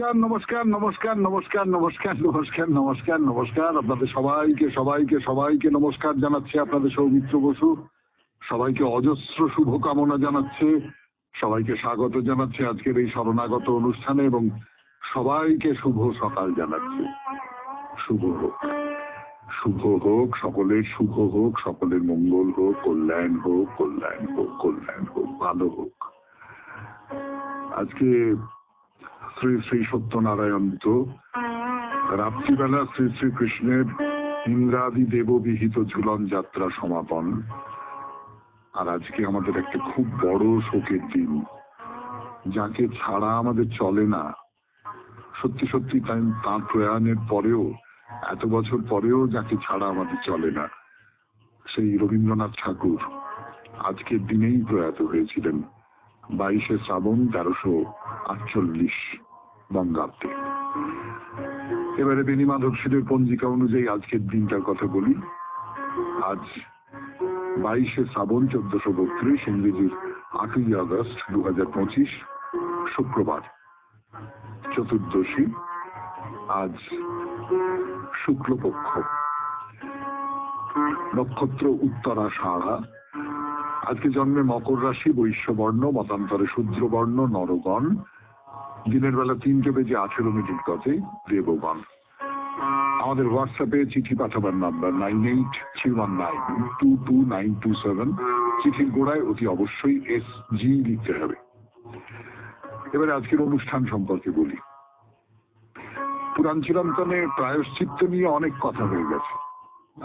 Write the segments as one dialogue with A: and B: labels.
A: নমস্কার নমস্কার নমস্কার নমস্কার নমস্কার নমস্কার নমস্কার নমস্কার আপনাদের সবাইকে সবাইকে সবাইকে নমস্কার জানাচ্ছে আপনাদের সৌমিত্র বসু। সবাইকে অজস্র শুভকামনা জানাচ্ছে, সবাইকে স্বাগত জানাচ্ছে আজকের এই শরণাগত অনুষ্ঠানে এবং সবাইকে শুভ সকাল জানাচ্ছে। শুভ হোক, শুভ হোক, সকলের শুভ হোক, সকলের মঙ্গল হোক, কল্যাণ হোক, কল্যাণ হোক, কল্যাণ হোক, ভালো হোক। আজকে শ্রী শ্রী সত্যনারায়ণ তো রাত্রিবেলা শ্রী শ্রীকৃষ্ণের ইন্দ্রাদি দেববিহিত ঝুলন যাত্রা সমাপন। আর আজকে আমাদের একটা খুব বড় শোকের দিন, যাকে ছাড়া আমাদের চলে না। সত্যি সত্যি তার প্রয়াণের পরেও, এত বছর পরেও যাকে ছাড়া আমাদের চলে না, সেই রবীন্দ্রনাথ ঠাকুর আজকের দিনেই প্রয়াত হয়েছিলেন 22শে শ্রাবণ 1348 বঙ্গাব্দে। এবারে বেনি মাধব সেনের পঞ্জিকা অনুযায়ী আজকের দিনটার কথা বলি। আজ 22শে শ্রাবণ 1432, ইংরেজির 8ই আগস্ট 2025, শুক্রবার, চতুর্দশী। আজ শুক্লপক্ষ, নক্ষত্র উত্তরাষাঢ়া। আজকে জন্মে মকর রাশি, বৈশ্যবর্ণ, মতান্তরে শূদ্রবর্ণ নরগণ। দিনের বেলা 3:18 গতে দেবগণ। আমাদের হোয়াটসঅ্যাপে চিঠি পাঠাবার নাম্বার 9831922927। চিঠির গোড়ায় অতি অবশ্যই SG লিখতে হবে। এবারে আজকের অনুষ্ঠান সম্পর্কে বলি। পুরাণ চিরন্তনে প্রায়শ্চিত্ত নিয়ে অনেক কথা হয়ে গেছে।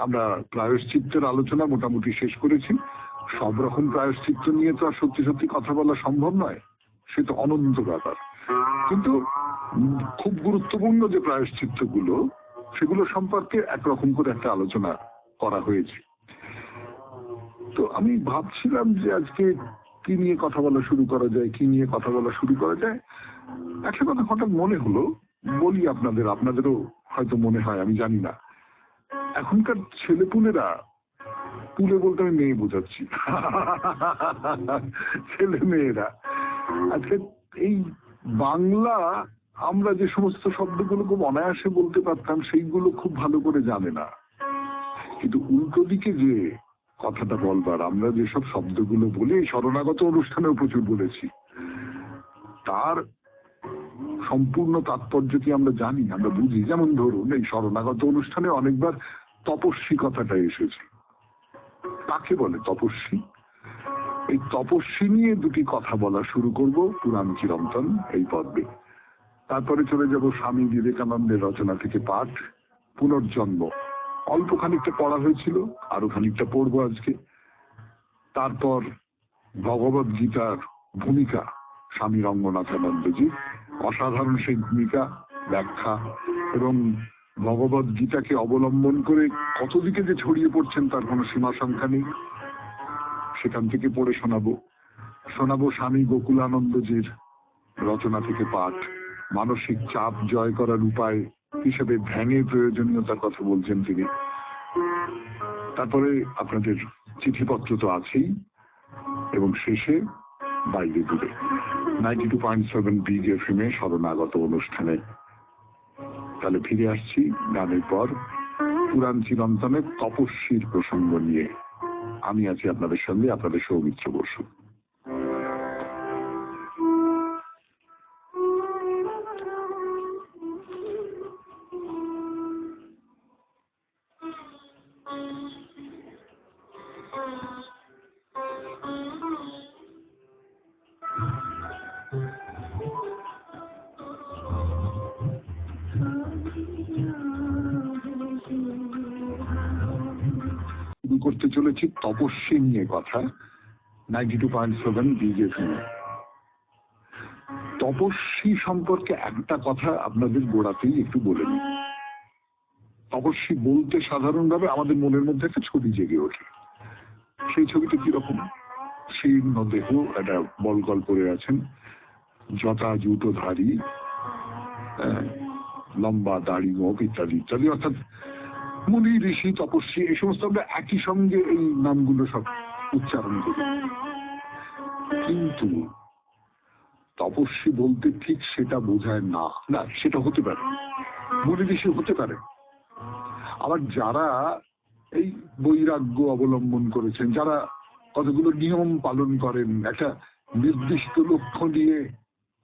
A: আমরা প্রায়শ্চিত্তের আলোচনা মোটামুটি শেষ করেছি। সব রকম প্রায়শ্চিত্ত নিয়ে তো আর সত্যি সত্যি কথা বলা সম্ভব নয়, সে তো অনন্ত ব্যাপার। কিন্তু খুব গুরুত্বপূর্ণ যে প্রায়শ্চিত্ত গুলো, সেগুলো সম্পর্কে একরকম করে একটা আলোচনা করা হয়েছে। তো আমি ভাবছিলাম যে আজকে কি নিয়ে কথা বলা শুরু করা যায়, কি নিয়ে কথা বলা শুরু করা যায়। একটা কথা হঠাৎ মনে হলো, বলি আপনাদেরও হয়তো মনে হয়, আমি জানি না। এখনকার ছেলেপুলেরা, পুলে বলতে আমি মেয়ে বোঝাচ্ছি, ছেলে মেয়েরা আজকে এই বাংলা আমরা যে সমস্ত শব্দগুলো খুব অনায়াসে বলতে পারতাম, সেইগুলো খুব ভালো করে জানে না। কিন্তু উল্টো দিকে যে কথাটা বলবার, আমরা যেসব শব্দগুলো বলি, শরণাগত অনুষ্ঠানেও প্রচুর বলেছি, তার সম্পূর্ণ তাৎপর্য কি আমরা জানি, আমরা বুঝি। যেমন ধরুন, এই শরণাগত অনুষ্ঠানে অনেকবার তপস্বী কথাটা এসেছে। কাকে বলে তপস্বী? এই তপস্বী নিয়ে দুটি কথা বলা শুরু করব পুরাণ চিরন্তন এই পর্বে। তারপরে চলে যাব স্বামী বিবেকানন্দের রচনা থেকে পাঠ, পুনর্জন্ম। অল্প খানিকটা পড়া হয়েছিল, আরো খানিকটা পড়বো আজকে। তারপর ভগবদ গীতার ভূমিকা, স্বামী রঙ্গনাথানন্দজি, অসাধারণ সেই ভূমিকা, ব্যাখ্যা, এবং ভগবদ গীতাকে অবলম্বন করে কত দিকে যে ছড়িয়ে পড়ছেন তার কোনো সীমা সংখ্যা নেই। সেখান থেকে পড়ে শোনাবো স্বামী গোকুলানন্দজির রচনা থেকে পাঠ, মানসিক চাপ জয় করার উপায় হিসেবে ধ্যানের প্রয়োজনীয়তার কথা বলছেন তিনি। তারপরে আপনাদের চিঠিপত্র তো আছেই, এবং শেষে বাইরে দূরে 92.7 বিগ এফএম এ শরণাগত অনুষ্ঠানে। তাহলে ফিরে আসছি গানের পর পুরাণ চিরন্তনের তপস্বীর প্রসঙ্গ নিয়ে। আমি আছি আপনাদের সঙ্গে, আপনাদের সৌমিত্র বসু। করতে চলেছি তপস্বী নিয়ে কথা, 92.7 বিগ এফএম। তপস্বী সম্পর্কে একটা কথা আপনাদের গোড়াতেই একটু বলে নিই। তপস্বী বলতে সাধারণভাবে আমাদের মনের মধ্যে একটা ছবি জেগে ওঠে। সেই ছবিটা কিরকম? শীর্ণ দেহ, একটা বলগল পরে আছেন, জটা জুতোধারী, লম্বা দাড়ি মুখ ইত্যাদি ইত্যাদি, অর্থাৎ মুনি ঋষি তপস্বী, এই সমস্ত আমরা একই সঙ্গে এই নামগুলো সব উচ্চারণ করি। কিন্তু তপস্বী বলতে ঠিক সেটা বোঝায় না, না সেটা হতে পারে, মুনি ঋষি হতে পারে। আবার যারা এই বৈরাগ্য অবলম্বন করেছেন, যারা কতগুলো নিয়ম পালন করেন, একটা নির্দিষ্ট লক্ষ্য নিয়ে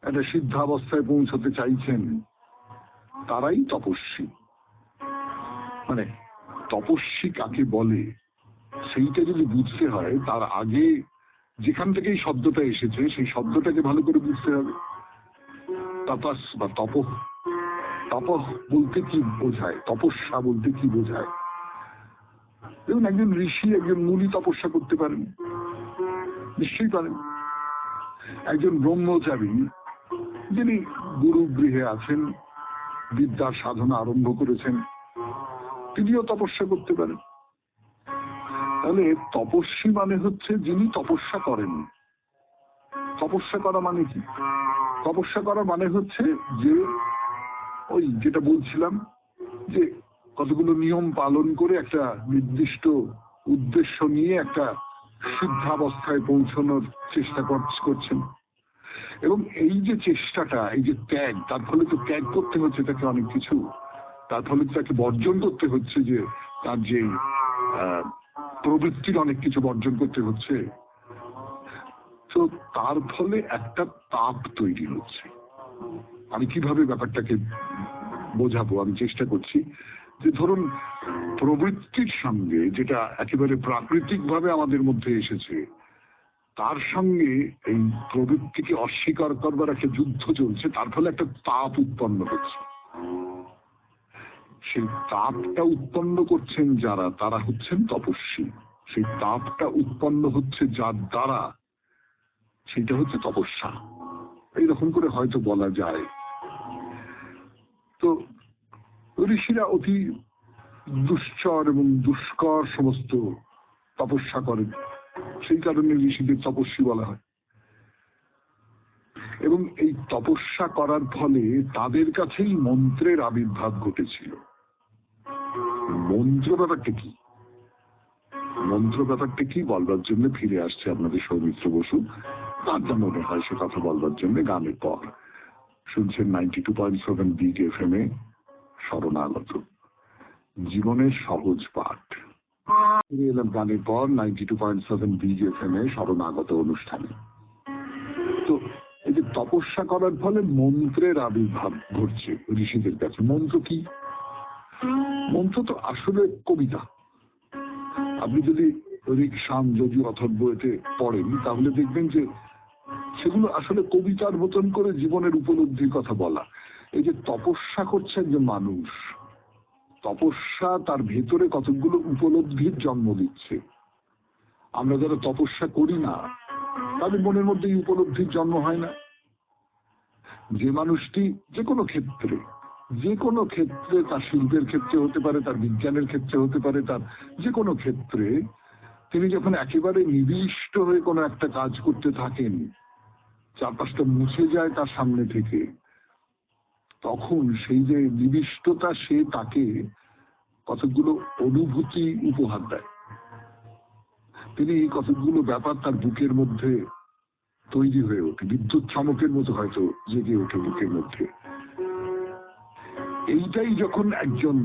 A: একটা সিদ্ধাবস্থায় পৌঁছতে চাইছেন, তারাই তপস্বী। মানে তপস্বী কাকে বলে সেইটা যদি বুঝতে হয়, তার আগে যেখান থেকে এই শব্দটা এসেছে সেই শব্দটাকে ভালো করে বুঝতে হবে। তপস বা তপঃ, তপঃ বলতে কি বোঝায়, তপস্যা বলতে কি বোঝায়। দেখুন, একজন ঋষি, একজন মুনি তপস্যা করতে পারেন, নিশ্চয়ই পারেন। একজন ব্রহ্মচারী যিনি গুরু গৃহে আছেন, বিদ্যার সাধনা আরম্ভ করেছেন, তিনিও তপস্যা করতে পারেন। তাহলে তপস্বী মানে হচ্ছে যিনি তপস্যা করেন। তপস্যা করা মানে কি? তপস্যা করা মানে হচ্ছে যে ওই যেটা বলছিলাম, যে কতগুলো নিয়ম পালন করে একটা নির্দিষ্ট উদ্দেশ্য নিয়ে একটা সিদ্ধাবস্থায় পৌঁছানোর চেষ্টা করছেন। এবং এই যে চেষ্টাটা, এই যে ত্যাগ, তার ফলে তো ত্যাগ করতে হচ্ছে তাকে অনেক কিছু, তার ফলে তাকে বর্জন করতে হচ্ছে, যে তার যে প্রবৃত্তির অনেক কিছু বর্জন করতে হচ্ছে। তো তার ফলে একটা তাপ তৈরি হচ্ছে। আমি কিভাবে ব্যাপারটাকে বোঝাবো, আমি চেষ্টা করছি যে ধরুন প্রবৃত্তির সঙ্গে, যেটা একেবারে প্রাকৃতিক ভাবে আমাদের মধ্যে এসেছে, তার সঙ্গে এই প্রবৃত্তিকে অস্বীকার করবার একটা যুদ্ধ চলছে, তার ফলে একটা তাপ উৎপন্ন হচ্ছে। সেই তাপটা উৎপন্ন করছেন যারা, তারা হচ্ছেন তপস্বী। সেই তাপটা উৎপন্ন হচ্ছে যার দ্বারা, সেটা হচ্ছে তপস্যা। এইরকম করে হয়তো বলা যায়। তো ঋষিরা অতি দুশ্চর এবং দুষ্কর সমস্ত তপস্যা করেন, সেই কারণে ঋষিদের তপস্বী বলা হয়। এবং এই তপস্যা করার ফলে তাদের কাছেই মন্ত্রের আবির্ভাব ঘটেছিল। মন্ত্র ব্যাপারটা কি, মন্ত্র ব্যাপারটা কি বলবার জন্য ফিরে আসছে আপনাদের সৌমিত্র বসু। তার যা মনে হয় সে কথা বলবার জন্য গানের পর শুনছেন 92.7 বিগ FM এ শরণাগত, জীবনের সহজ পাঠ। ফিরে এলাম গানের পর 92.7 বিগ FM এ শরণাগত অনুষ্ঠানে। তো এই যে তপস্যা করার ফলে মন্ত্রের আবির্ভাব ঘটছে ঋষিদের কাছে। মন্ত্র কি? মন্ত্র তো আসলে কবিতা। আপনি যদি ঋক্সাম যদি অথর্ব এতে পড়েন, তাহলে দেখবেন যে সেগুলো আসলে কবিতার মতন করে জীবনের উপলব্ধির কথা বলা। এই যে তপস্যা করছে একজন মানুষ, তপস্যা তার ভেতরে কতগুলো উপলব্ধির জন্ম দিচ্ছে। আমরা যারা তপস্যা করি না, তাদের মনের মধ্যে এই উপলব্ধির জন্ম হয় না। যে মানুষটি যে কোনো ক্ষেত্রে, যে কোনো ক্ষেত্রে, তার শিল্পের ক্ষেত্রে হতে পারে, তার বিজ্ঞানের ক্ষেত্রে হতে পারে, তার যে কোনো ক্ষেত্রে তিনি যখন একেবারে নিবিষ্ট হয়ে কোনো একটা কাজ করতে থাকেন, চারপাশটা মুছে যায় তার সামনে থেকে, তখন সেই যে নিবিষ্টতা সে তাকে কতগুলো অনুভূতি উপহার দেয়। তিনি কতগুলো ব্যাপার তার বুকের মধ্যে তৈরি হয়ে ওঠে, বিদ্যুৎ চমকের মতো হয়তো জেগে ওঠে বুকের মধ্যে। এইটাই যখন একজন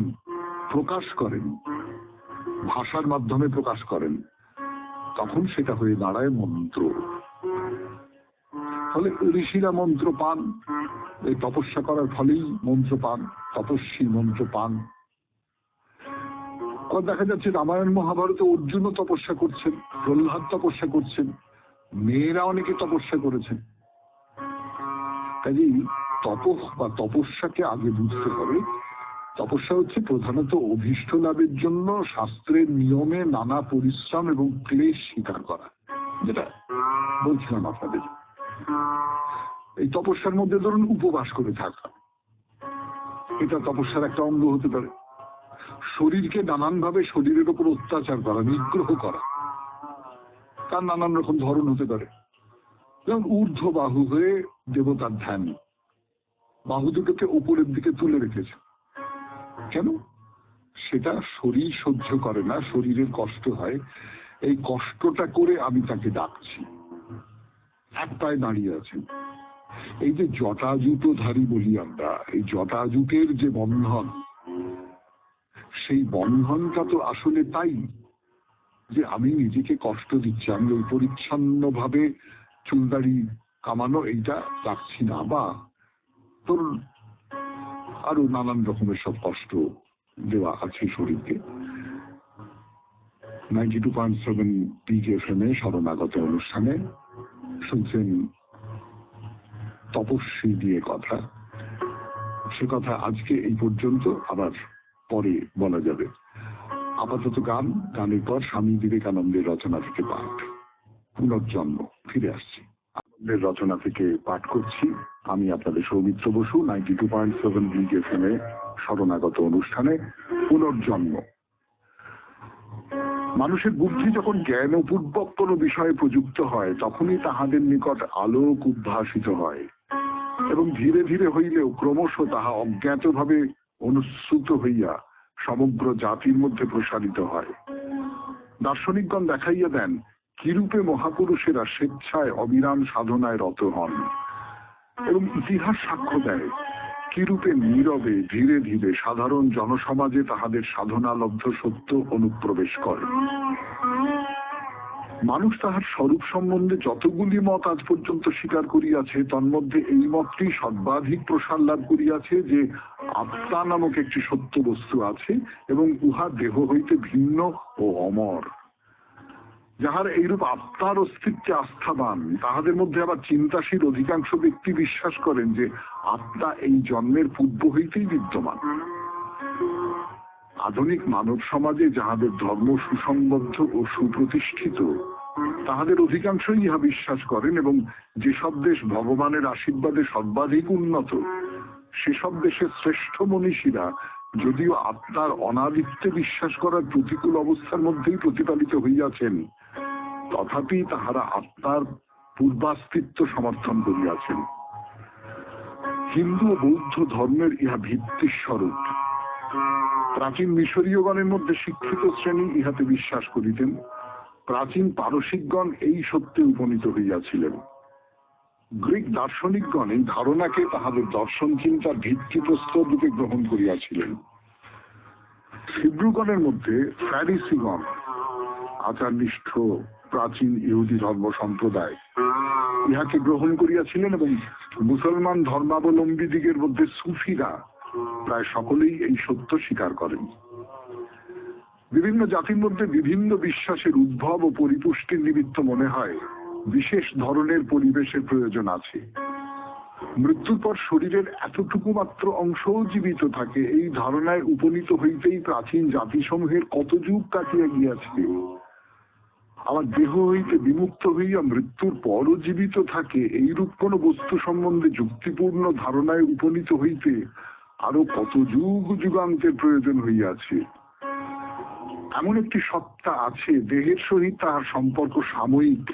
A: প্রকাশ করেন, ভাষার মাধ্যমে প্রকাশ করেন, তখন সেটা হয়ে দাঁড়ায় মন্ত্র। ফলে ঋষিরা মন্ত্র পান, এই তপস্যা করার ফলেই মন্ত্র পান, তপস্বী মন্ত্র পান। আবার দেখা যাচ্ছে রামায়ণ মহাভারতে অর্জুনও তপস্যা করছেন, প্রহ্লাদ তপস্যা করছেন, মেয়েরা অনেকে তপস্যা করেছেন। কাজেই তপঃ বা তপস্যাকে আগে বুঝতে হবে। তপস্যা হচ্ছে প্রধানত অভীষ্ট লাভের জন্য শাস্ত্রের নিয়মে নানা পরিশ্রম এবং ক্লেশ স্বীকার করা, যেটা বলছিলাম আপনাদের। এই তপস্যার মধ্যে ধরুন উপবাস করে থাকা, এটা তপস্যার একটা অঙ্গ হতে পারে। শরীরকে নানানভাবে শরীরের উপর অত্যাচার করা, নিগ্রহ করা, তার নানান রকম ধরন হতে পারে। যেমন ঊর্ধ্ব বাহু হয়ে দেবতার ধ্যান, বাহু দুটোকে উপরের দিকে তুলে রেখেছে। কেন? সেটা শরীর সহ্য করে না, শরীরের কষ্ট হয়, এই কষ্টটা করে আমি তাকে ডাকছি। এক পায়ে দাঁড়িয়ে আছেন, এই যে জটাজুটোধারী বলি আমরা, এই জটাজুটের যে বন্ধন, সেই বন্ধনটা তো আসলে তাই যে আমি নিজেকে কষ্ট দিচ্ছি, আমি ওই পরিচ্ছন্ন ভাবে চুলদাড়ি কামানো এইটা রাখছি না, বা তোর আরো নানান রকমের সব কষ্ট দেওয়া আছে শরীরকে। 92.7 পিক এফএম এ শরণাগত অনুষ্ঠানে শুনছেন তপস্বী দিয়ে কথা। সে কথা আজকে এই পর্যন্ত, আবার পরে বলা যাবে। আপাতত গানের পর স্বামী বিবেকানন্দের রচনা থেকে পাঠ, পুনর্জন্ম। ফিরে আসছি। আনন্দের রচনা থেকে পাঠ করছি আমি, আপনাদের সৌমিত্র বসু। 92.7 বিগ এফএম এ শরণাগত অনুষ্ঠানে পুনর্জন্ম। মানুষের বুদ্ধি যখন জ্ঞানপূর্বক কোনো বিষয়ে প্রযুক্ত হয়, তখনই তাহাদের নিকট আলোক উদ্ভাসিত হয় এবং ধীরে ধীরে হইলেও ক্রমশ তাহা অজ্ঞাতভাবে অনুসৃত হইয়া সমগ্র জাতির মধ্যে প্রসারিত হয়। দার্শনিকগণ দেখাইয়া দেন কিরূপে মহাপুরুষেরা স্বেচ্ছায় অবিরাম সাধনায় রত হন, এবং ইতিহাস সাক্ষ্য দেয় কিরূপে নীরবে ধীরে ধীরে সাধারণ জনসমাজে তাহাদের সাধনালব্ধ সত্য অনুপ্রবেশ করে। মানুষ তাহার স্বরূপ সম্বন্ধে যতগুলি মত আজ পর্যন্ত স্বীকার করিয়াছে, তন্মধ্যে এই মতটি সর্বাধিক প্রসার লাভ করিয়াছে যে আত্মা নামক একটি সত্য বস্তু আছে এবং উহা দেহ হইতে ভিন্ন ও অমর। যাহারা এইরূপ আত্মার অস্তিত্বে আস্থাবান, তাহাদের মধ্যে আবার চিন্তাশীল অধিকাংশ ব্যক্তি বিশ্বাস করেন যে আত্মা এই জন্মের পূর্ব হইতেই বিদ্যমান। আধুনিক মানব সমাজে যাহাদের ধর্ম সুসংবদ্ধ ও সুপ্রতিষ্ঠিত, তাহাদের অধিকাংশই ইহা বিশ্বাস করেন, এবং যেসব দেশ ভগবানের আশীর্বাদে সর্বাধিক উন্নত, সেসব দেশের শ্রেষ্ঠ মনীষীরা যদিও আত্মার অনাদিত্যে বিশ্বাস করার প্রতিকূল অবস্থার মধ্যেই প্রতিপালিত হইয়াছেন, তথাপি তাহারা আত্মার পূর্বাস্তিত্ব সমর্থন করিয়াছেন। হিন্দু ও বৌদ্ধ ধর্মের ইহা ভিত্তির স্বরূপ। প্রাচীন মিশরীয়গণের মধ্যে শিক্ষিত শ্রেণী ইহাতে বিশ্বাস করিতেন। প্রাচীন পারসিকগণ এই সত্যে উপনীত হইয়াছিলেন। গ্রিক দার্শনিকগণ এই ধারণাকে তাহাদের দর্শন চিন্তার ভিত্তিপ্রস্তর রূপে গ্রহণ করিয়াছিলেন। হিব্রুগণের মধ্যে ফ্যারিসিগণ, আচারনিষ্ঠ প্রাচীন ইহুদি ধর্ম সম্প্রদায়, ইহাকে গ্রহণ করিয়াছিলেন, এবং মুসলমান ধর্মাবলম্বী দিগের মধ্যে সুফিরা প্রায় সকলেই এই সত্য স্বীকার করেন। বিভিন্ন জাতির মধ্যে বিভিন্ন বিশ্বাসের উদ্ভব ও পরিপুষ্টির নিমিত্ত মনে হয় বিশেষ ধরনের পরিবেশের প্রয়োজন আছে। মৃত্যুর পর শরীরের এতটুকু মাত্র অংশও জীবিত থাকে, এই ধারণায় উপনীত হইতেই প্রাচীন জাতিসমূহের কত যুগ কাটিয়া গিয়াছে। আমার দেহ হইতে বিমুক্ত হইয়া মৃত্যুর পরও জীবিত থাকে, এইরূপ কোন বস্তু সম্বন্ধে যুক্তিপূর্ণ ধারণায় উপনীত হইতে আরো কত যুগ যুগান্তের প্রয়োজন হইয়াছে। এমন একটি সত্তা আছে, দেহের সহিত তাহার সম্পর্ক সাময়িক।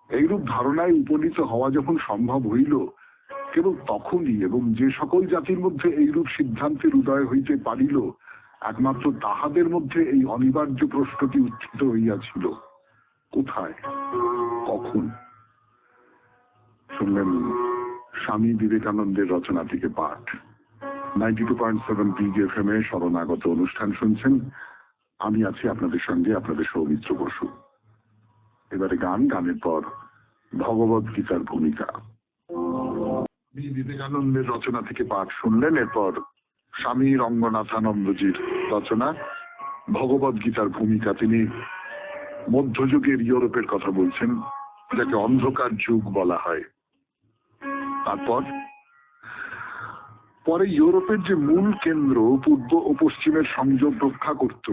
A: এইরূপ ধারণায় উপনীত হওয়া যখন সম্ভব হইল, কেবল তখনই এবং যে সকল জাতির মধ্যে এইরূপ সিদ্ধান্তের উদয় হইতে পারিল, একমাত্র তাহাদের মধ্যে এই অনিবার্য প্রশ্নটি উত্থিত হইয়াছিল, কোথায়, কখন? শুনলেন স্বামী বিবেকানন্দের রচনা থেকে পাঠ। 92.7 বিগ এফএম এ শরণাগত অনুষ্ঠান শুনছেন। আমি আছি আপনাদের সঙ্গে, আপনাদের সৌমিত্র বসু। এবারে গানের পর ভগবদ গীতার ভূমিকা। বিবেকানন্দের রচনা থেকে পাঠ শুনলেন। এরপর স্বামী রঙ্গনাথানন্দজির রচনা ভগবদ গীতার ভূমিকা। তিনি মধ্যযুগের ইউরোপের কথা বলছেন, যাকে অন্ধকার যুগ বলা হয়। তারপর পরে ইউরোপের যে মূল কেন্দ্র পূর্ব ও পশ্চিমের সংযোগ রক্ষা করত,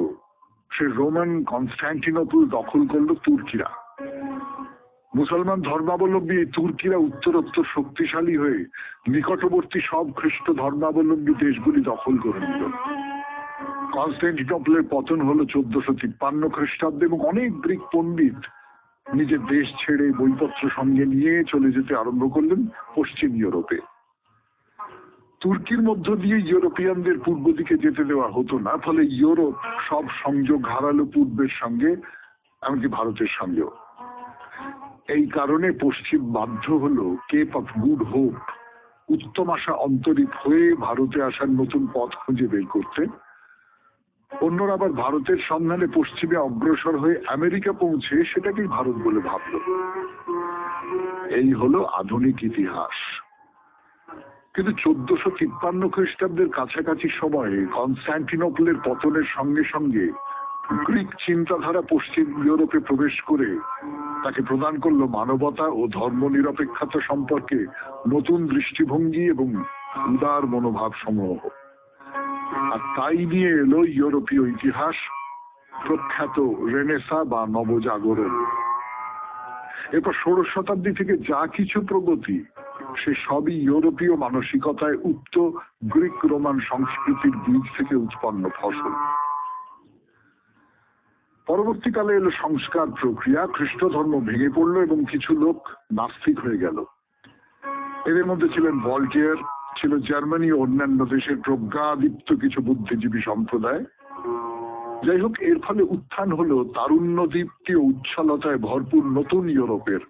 A: সে রোমান কনস্ট্যান্টিনোপল দখল করল তুর্কিরা। মুসলমান ধর্মাবলম্বী এই তুর্কিরা উত্তরোত্তর শক্তিশালী হয়ে নিকটবর্তী সব খ্রিস্ট ধর্মাবলম্বী দেশগুলি দখল করে নিল। কনস্ট্যান্টিনোপলের পতন হলো 1453 খ্রিস্টাব্দে, এবং অনেক গ্রিক পণ্ডিত নিজের দেশ ছেড়ে বইপত্র সঙ্গে নিয়ে চলে যেতে আরম্ভ করলেন পশ্চিম ইউরোপে। তুর্কির মধ্য দিয়ে ইউরোপিয়ানদের পূর্ব দিকে যেতে দেওয়া হতো না, ফলে ইউরোপ সব সংযোগ হারালো পূর্বের সঙ্গে, এমনকি ভারতের সঙ্গেও। এই কারণে পশ্চিম বাধ্য হলো কেপ অফ গুড হোপ, উত্তম আশা অন্তরীপ হয়ে ভারতে আসার নতুন পথ খুঁজে বের করতে। অন্যরা আবার ভারতের সন্ধানে পশ্চিমে অগ্রসর হয়ে আমেরিকা পৌঁছে সেটাকেই ভারত বলে ভাবল। এই হলো আধুনিক ইতিহাস। কিন্তু 1453 খ্রিস্টাব্দের কাছাকাছি সময়ে কনস্ট্যান্টিনোপলের পতনের সঙ্গে সঙ্গে গ্রিক চিন্তাধারা পশ্চিম ইউরোপে প্রবেশ করে তাকে প্রদান করলো মানবতা ও ধর্ম নিরপেক্ষতা সম্পর্কে নতুন দৃষ্টিভঙ্গি এবং উদার মনোভাব সমূহ। আর তাই নিয়ে এলো ইউরোপীয় ইতিহাস, প্রখ্যাত রেনেসা বা নবজাগরণ। এরপর 16 শতাব্দী থেকে যা কিছু প্রগতি, সে সবই ইউরোপীয় মানসিকতায় উক্ত গ্রিক রোমান সংস্কৃতির বীজ থেকে উৎপন্ন ফসল। পরবর্তীকালে এলো সংস্কার প্রক্রিয়া, খ্রিস্ট ধর্ম ভেঙে পড়লো এবং কিছু লোক নাস্তিক হয়ে গেল। এদের মধ্যে ছিলেন ভল্টিয়ার, ছিল জার্মানি ও অন্যান্য দেশের প্রজ্ঞাদীপ্ত কিছু বুদ্ধিজীবী সম্প্রদায়। যাই হোক, এর ফলে উত্থান হলো তারুণ্যদীপ্তি ও উচ্ছলতায় ভরপুর নতুন ইউরোপের,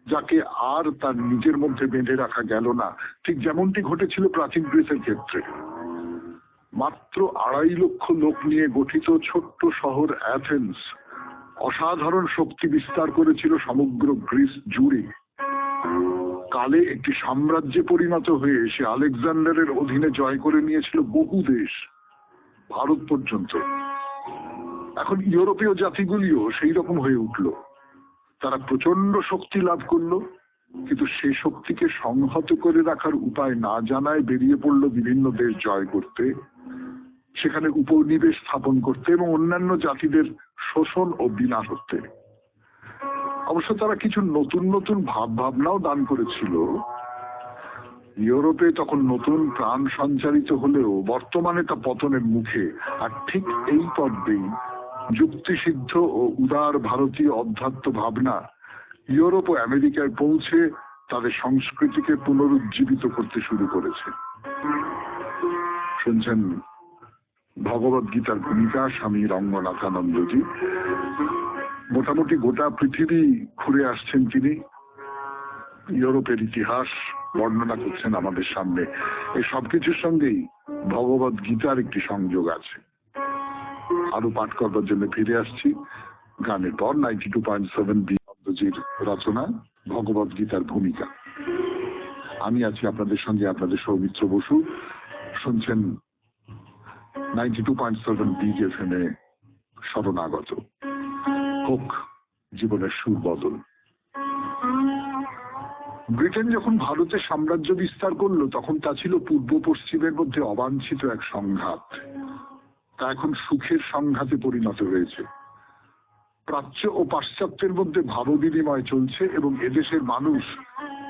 A: যাকে আর তার নিজের মধ্যে বেঁধে রাখা গেল না, ঠিক যেমনটি ঘটেছিল প্রাচীন গ্রিসের ক্ষেত্রে। মাত্র 2.5 লক্ষ লোক নিয়ে গঠিত ছোট্ট শহর অ্যাথেন্স অসাধারণ শক্তি বিস্তার করেছিল সমগ্র গ্রিস জুড়ে। কালে একটি সাম্রাজ্যে পরিণত হয়ে সে আলেকজান্ডারের অধীনে জয় করে নিয়েছিল বহু দেশ, ভারত পর্যন্ত। এখন ইউরোপীয় জাতিগুলিও সেই রকম হয়ে উঠল। তারা প্রচন্ড শক্তি লাভ করলো, কিন্তু সে শক্তিকে সংহত করে রাখার উপায় না জানায় বেরিয়ে পড়লো বিভিন্ন দেশ জয় করতে, সেখানে উপনিবেশ স্থাপন করতে এবং অন্যান্য জাতিদের শোষণ ও বিনাশ করতে। অবশ্য তারা কিছু নতুন নতুন ভাবনাও দান করেছিল। ইউরোপে তখন নতুন প্রাণ সঞ্চারিত হলেও বর্তমানে তা পতনের মুখে। আর ঠিক এই পর্বেই যুক্তিসিদ্ধ ও উদার ভারতীয় অধ্যাত্ম ভাবনা ইউরোপ ও আমেরিকায় পৌঁছে তাদের সংস্কৃতিকে পুনরুজ্জীবিত করতে শুরু করেছে। শুনছেন ভগবদ গীতার ভূমিকা, স্বামী রঙ্গনাথানন্দজি। মোটামুটি গোটা পৃথিবী ঘুরে আসছেন তিনি, ইউরোপের ইতিহাস বর্ণনা করছেন আমাদের সামনে। এই সবকিছুর সঙ্গেই ভগবদ গীতার একটি সংযোগ আছে। আরো পাঠ করবার জন্য ফিরে আসছি গানের পর। 92.7 বিনন্দজির রচনা ভগবদ গীতার ভূমিকা। আমি আছি আপনাদের সঙ্গে, আপনাদের সৌমিত্র বসু। শুনছেন 92.7 বিগ এফএম-এ শরণাগত। হোক জীবনের সুর বদল। ব্রিটেন যখন ভারতে সাম্রাজ্য বিস্তার করলো, তখন তা ছিল পূর্ব পশ্চিমের মধ্যে অবাঞ্ছিত এক সংঘাত। তা এখন সুখের সংঘাতে পরিণত হয়েছে। প্রাচ্য ও পাশ্চাত্যের মধ্যে ভাব বিনিময় চলছে এবং এদেশের মানুষ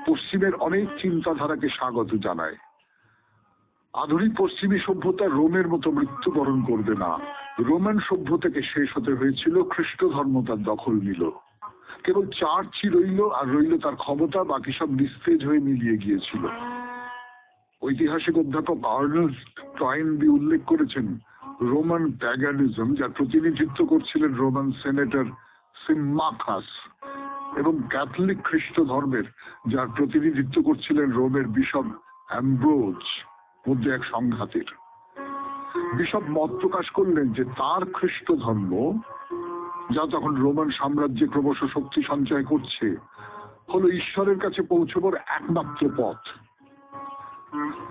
A: পশ্চিমের অনেক চিন্তাধারাকে স্বাগত জানায়। আধুনিক পশ্চিমী সভ্যতা রোমের মতো মৃত্যুবরণ করবে না। রোমান সভ্যতাকে শেষ হতে হয়েছিল, খ্রিস্ট ধর্ম তার দখল নিল। কেবল চার্চই রইল, আর রইল তার ক্ষমতা, বাকি সব নিস্তেজ হয়ে মিলিয়ে গিয়েছিল। ঐতিহাসিক অধ্যাপক আর্নেস্ট টয়েনবি উল্লেখ করেছেন, রোমান প্যাগানিজম, যার প্রতিনিধিত্ব করছিলেন রোমান সেনেটর সিম্মাখাস, এবং ক্যাথলিক খ্রিস্ট ধর্মের, যার প্রতিনিধিত্ব করছিলেন রোমের বিশপ অ্যামব্রোজ, মধ্যে এক সংঘাতের। বিশপ মত প্রকাশ করলেন যে তার খ্রিস্ট ধর্ম, যা তখন রোমান সাম্রাজ্যে ক্রমশ শক্তি সঞ্চয় করছে, হলো ঈশ্বরের কাছে পৌঁছবার একমাত্র পথ।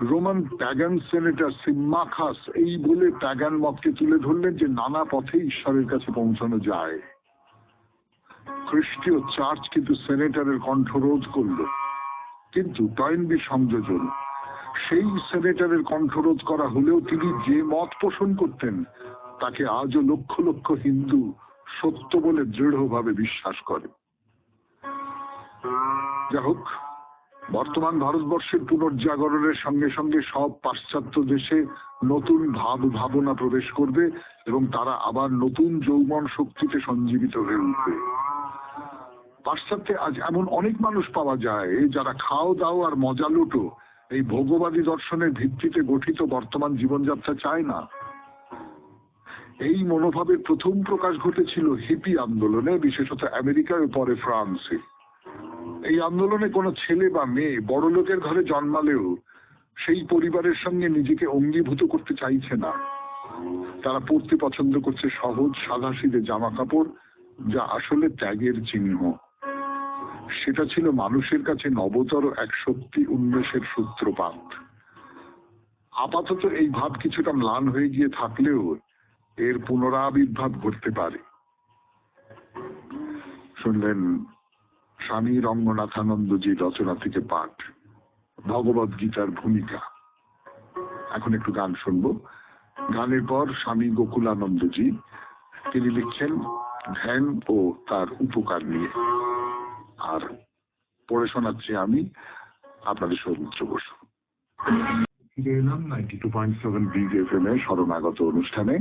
A: রোমান প্যাগান সেনেটর সিম্মাখাস এই বলে প্যাগান মতকে তুলে ধরলেন যে নানা পথে ঈশ্বরের কাছে পৌঁছানো যায়। খ্রিস্টীয় চার্চ কিন্তু সেনেটরের কণ্ঠরোধ করল, কিন্তু টয়েনবি সংযোজন, সেই সেনেটরের কণ্ঠরোধ করা হলেও তিনি যে মত পোষণ করতেন তাকে আজও লক্ষ লক্ষ হিন্দু সত্য বলে দৃঢ়ভাবে বিশ্বাস করে। যা হোক, বর্তমান ভারতবর্ষের পুনর্জাগরণের সঙ্গে সঙ্গে সব পাশ্চাত্য দেশে নতুন ভাবনা প্রবেশ করবে এবং তারা আবার নতুন যৌবন শক্তিতে সঞ্জীবিত হয়ে উঠবে। পাশ্চাত্যে আজ এমন অনেক মানুষ পাওয়া যায় যারা খাও দাও আর মজা লুটো এই ভোগবাদী দর্শনের ভিত্তিতে গঠিত বর্তমান জীবনযাত্রা চায় না। এই মনোভাবের প্রথম প্রকাশ ঘটেছিল হিপি আন্দোলনে, বিশেষত আমেরিকায় ও পরে ফ্রান্সে। এই আন্দোলনে কোনো ছেলে বা মেয়ে বড় লোকের ঘরে জন্মালেও সেই পরিবারের সঙ্গে নিজেকে অঙ্গীভূত করতে চাইছে না। তারা পড়তে পছন্দ করছে সহজ সাদাসিধে জামা কাপড়, যা আসলে ত্যাগের চিহ্ন। সেটা ছিল মানুষের কাছে নবতর এক শক্তি উন্মেষের সূত্রপাত। আপাতত এই ভাব কিছুটা ম্লান হয়ে গিয়ে থাকলেও এর পুনরাবির্ভাব ঘটতে পারে। শুনলেন স্বামী রঙ্গনাথানন্দজির রচনা থেকে পাঠ, ভগবদ গীতার ভূমিকা। এখন একটু গান শুনবো। গানের পর স্বামী গোকুলানন্দজি তিনি লিখছেন ধ্যান ও তার উপকার নিয়ে, আর পড়ে শোনাচ্ছি আমি, আপনাদের সৌমিত্র বসু। ফিরে এলাম 92.7 বিগ এফএম এ শরণাগত অনুষ্ঠানে।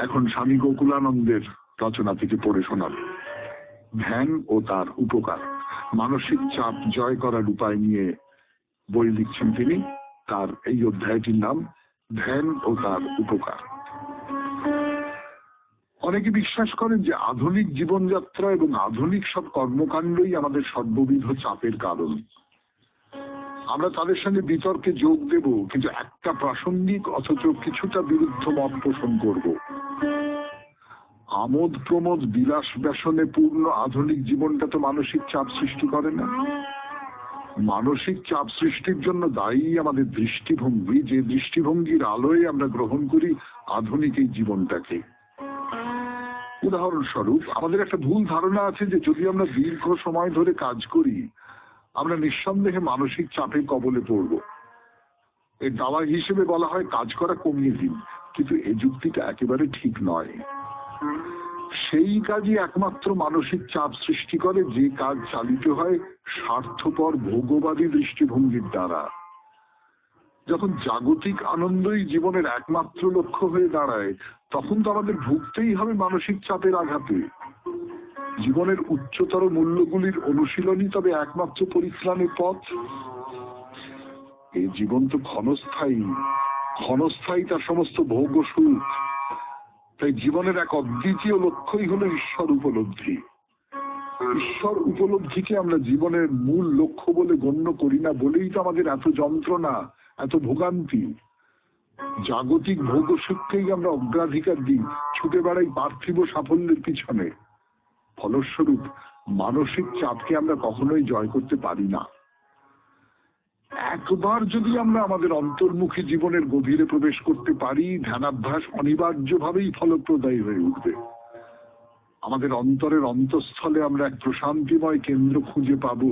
A: এখন স্বামী গোকুলানন্দের রচনা থেকে পড়ে শোনাব ধ্যান ও তার উপকার। মানসিক চাপ জয় করার উপায় নিয়ে বই লিখছেন তিনি। তার এই অধ্যায়টির নাম ধ্যান ও তার উপকার। অনেকে বিশ্বাস করেন যে আধুনিক জীবনযাত্রা এবং আধুনিক সব কর্মকাণ্ডই আমাদের সর্ববিধ চাপের কারণ। আমরা তাদের সঙ্গে বিতর্কে যোগ দেব, কিন্তু একটা প্রাসঙ্গিক অথচ কিছুটা বিরুদ্ধ মত পোষণ করব। আমোদ প্রমোদ বিলাস ব্যসনে পূর্ণ আধুনিক জীবনটা তো মানসিক চাপ সৃষ্টি করে না। মানসিক চাপ সৃষ্টির জন্য দায়ী আমাদের দৃষ্টিভঙ্গি, যে দৃষ্টিভঙ্গির আলোয় আমরা গ্রহণ করি আধুনিক এই জীবনটাকে। উদাহরণস্বরূপ, আমাদের একটা ভুল ধারণা আছে যে যদি আমরা দীর্ঘ সময় ধরে কাজ করি আমরা নিঃসন্দেহে মানসিক চাপের কবলে পড়ব। এর দাওয়া হিসেবে বলা হয় কাজ করা কমিয়ে দিন, কিন্তু এই যুক্তিটা একেবারে ঠিক নয়। সেই কাজই একমাত্র মানসিক চাপ সৃষ্টি করে যে কাজ চালিত হয় স্বার্থপর ভোগবাদী দৃষ্টিভঙ্গির দ্বারা। যখন জাগতিক আনন্দই জীবনের একমাত্র লক্ষ্য হয়ে দাঁড়ায় তখন তো আমাদের ভুগতেই হবে মানসিক চাপের আঘাতে। জীবনের উচ্চতর মূল্যগুলির অনুশীলনই তবে একমাত্র পরিত্রাণের পথ। এই জীবন তো ক্ষণস্থায়ী, ক্ষণস্থায়ী তার সমস্ত ভোগ ও সুখ। তাই জীবনের এক অদ্বিতীয় লক্ষ্যই হলো ঈশ্বর উপলব্ধি। ঈশ্বর উপলব্ধিকে আমরা জীবনের মূল লক্ষ্য বলে গণ্য করি না বলেই তো আমাদের এত যন্ত্রণা, এত ভোগান্তি। জাগতিক ভোগ সুখকেই আমরা অগ্রাধিকার দিই, ছুটে বেড়াই পার্থিব সাফল্যের পিছনে। ফলস্বরূপ মানসিক চাপকে আমরা কখনোই জয় করতে পারি না। একবার যদি আমরা আমাদের অন্তর্মুখী জীবনের গভীরে প্রবেশ করতে পারি, ধ্যানাভ্যাস অনিবার্যভাবেই ফলপ্রদায়ী হয়ে উঠবে। আমাদের অন্তরের অন্তঃস্থলে আমরা এক প্রশান্তিময় কেন্দ্র খুঁজে পাব,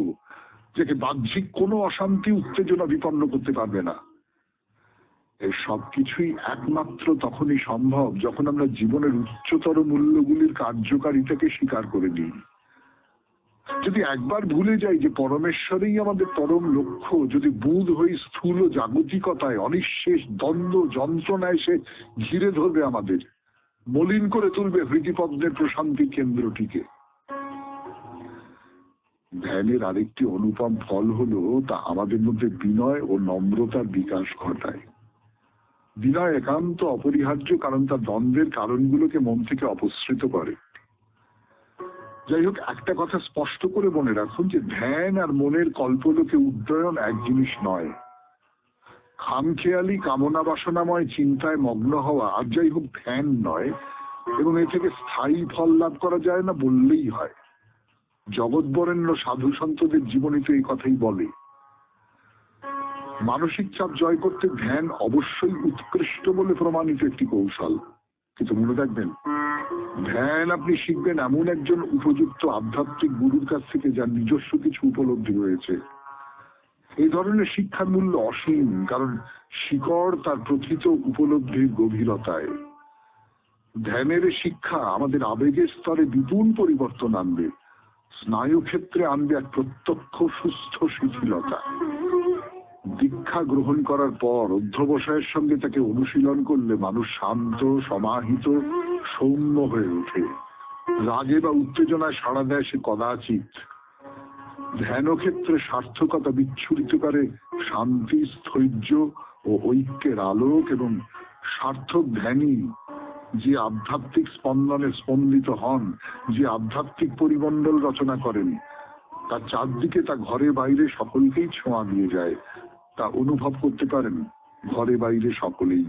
A: যাকে বাহ্যিক কোনো অশান্তি উত্তেজনা বিপন্ন করতে পারবে না। এই সবকিছুই একমাত্র তখনই সম্ভব যখন আমরা জীবনের উচ্চতর মূল্যগুলির কার্যকারিতাকে স্বীকার করে নিই। যদি একবার ভুলে যাই যে পরমেশ্বরেই আমাদের পরম লক্ষ্য, যদি বুঁদ হই স্থূল জাগতিকতায় অনিঃশেষ দ্বন্দ্ব যন্ত্রণায় সে ঘিরে ধরবে আমাদের, মলিন করে তুলবে হৃদিপদ্মের প্রশান্তি কেন্দ্রটিকে। ধ্যানের আরেকটি অনুপম ফল হলো তা আমাদের মধ্যে বিনয় ও নম্রতার বিকাশ ঘটায়। বিনয় একান্ত অপরিহার্য, কারণ তার দ্বন্দ্বের কারণগুলোকে মন থেকে অপসৃত করে। যাই হোক, একটা কথা স্পষ্ট করে মনে রাখুন যে ধ্যান আর মনের কল্পলোকে উড্ডয়ন এক জিনিস নয়। খামখেয়ালি কামনা বাসনাময় চিন্তায় মগ্ন হওয়া আর যাই হোক ধ্যান নয়, এবং এ থেকে স্থায়ী ফল লাভ করা যায় না বললেই হয়। জগৎবরেণ্য সাধু সন্তদের জীবনীতে এই কথাই বলে। মানসিক চাপ জয় করতে ধ্যান অবশ্যই উৎকৃষ্ট বলে প্রমাণিত একটি কৌশল, কিন্তু মনে রাখবেন ধ্যান আপনি শিখবেন এমন একজন উপযুক্ত আধ্যাত্মিক গুরুর কাছ থেকে যার নিজস্ব কিছু উপলব্ধি রয়েছে। এই ধরনের শিক্ষার মূল্য অসীম, কারণ শিকড় তার প্রকৃত উপলব্ধির গভীরতায়। ধ্যানের শিক্ষা আমাদের আবেগের স্তরে বিপুল পরিবর্তন আনবে, স্নায়ু ক্ষেত্রে আনবে এক প্রত্যক্ষ সুস্থ শিথিলতা। দীক্ষা গ্রহণ করার পর অধ্যবসায়ের সঙ্গে তাকে অনুশীলন করলে মানুষ শান্ত, সমাহিত, সৌম্য হয়ে ওঠে। রাগে বা উত্তেজনায় সাড়া দেয় সে কদাচিৎ। ধ্যানক্ষেত্রে সার্থকতা বিচ্ছুরিত করে শান্তি, স্থৈর্য ও ঐক্যের আলোক, এবং সার্থক ধ্যানই যে আধ্যাত্মিক স্পন্দনে স্পন্দিত হন, যে আধ্যাত্মিক পরিমণ্ডল রচনা করেন, তার চারদিকে, তা ঘরে বাইরে সকলকেই ছোঁয়া দিয়ে যায়, তা অনুভব করতে পারেন ঘরে বাইরে সকলেই।